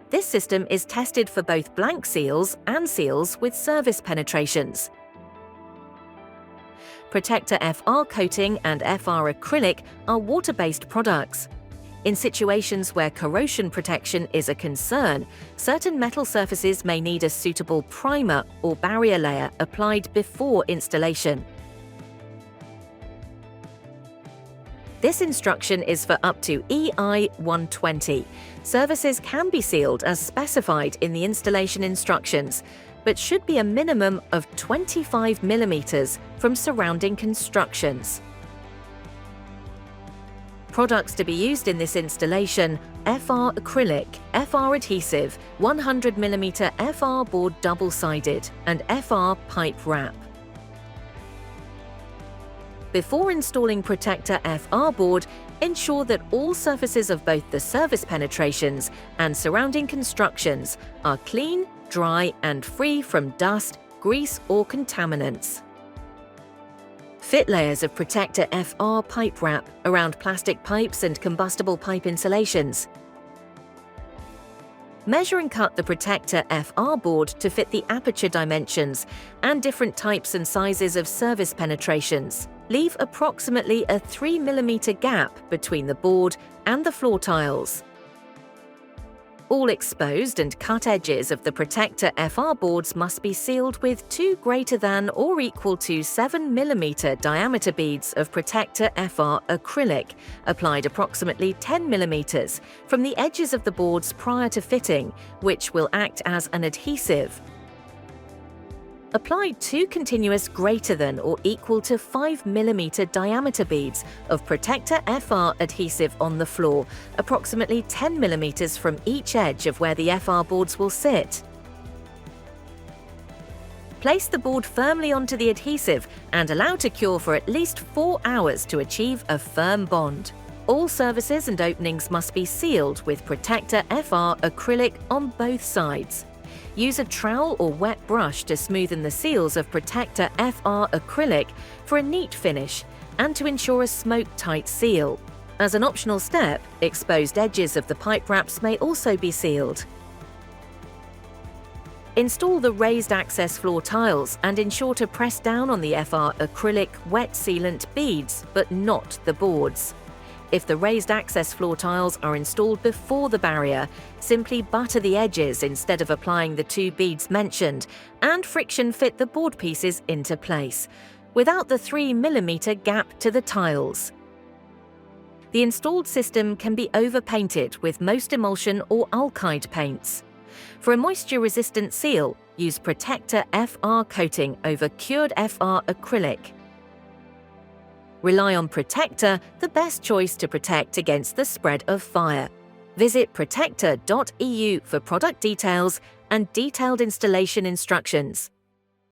This system is tested for both blank seals and seals with service penetrations. Protecta FR coating and FR acrylic are water-based products. In situations where corrosion protection is a concern, certain metal surfaces may need a suitable primer or barrier layer applied before installation. This instruction is for up to EI 120. Surfaces can be sealed as specified in the installation instructions, but should be a minimum of 25 mm from surrounding constructions. Products to be used in this installation: FR acrylic, FR adhesive, 100 mm FR board double-sided, and FR pipe wrap. Before installing Protecta FR board, ensure that all surfaces of both the service penetrations and surrounding constructions are clean, dry, and free from dust, grease, or contaminants. Fit layers of Protecta FR pipe wrap around plastic pipes and combustible pipe insulations. Measure and cut the Protecta FR board to fit the aperture dimensions and different types and sizes of service penetrations. Leave approximately a 3 mm gap between the board and the floor tiles. All exposed and cut edges of the Protecta FR boards must be sealed with 2 greater than or equal to 7 mm diameter beads of Protecta FR acrylic, applied approximately 10 mm from the edges of the boards prior to fitting, which will act as an adhesive. Apply 2 continuous greater than or equal to 5 mm diameter beads of Protecta FR adhesive on the floor, approximately 10 mm from each edge of where the FR boards will sit. Place the board firmly onto the adhesive and allow to cure for at least 4 hours to achieve a firm bond. All surfaces and openings must be sealed with Protecta FR acrylic on both sides. Use a trowel or wet brush to smoothen the seals of Protecta FR acrylic for a neat finish and to ensure a smoke-tight seal. As an optional step, exposed edges of the pipe wraps may also be sealed. Install the raised access floor tiles and ensure to press down on the FR acrylic wet sealant beads, but not the boards. If the raised access floor tiles are installed before the barrier, simply butter the edges instead of applying the 2 beads mentioned and friction fit the board pieces into place, without the 3 mm gap to the tiles. The installed system can be overpainted with most emulsion or alkyd paints. For a moisture-resistant seal, use Protecta FR coating over cured FR acrylic. Rely on Protecta, the best choice to protect against the spread of fire. Visit protecta.eu for product details and detailed installation instructions.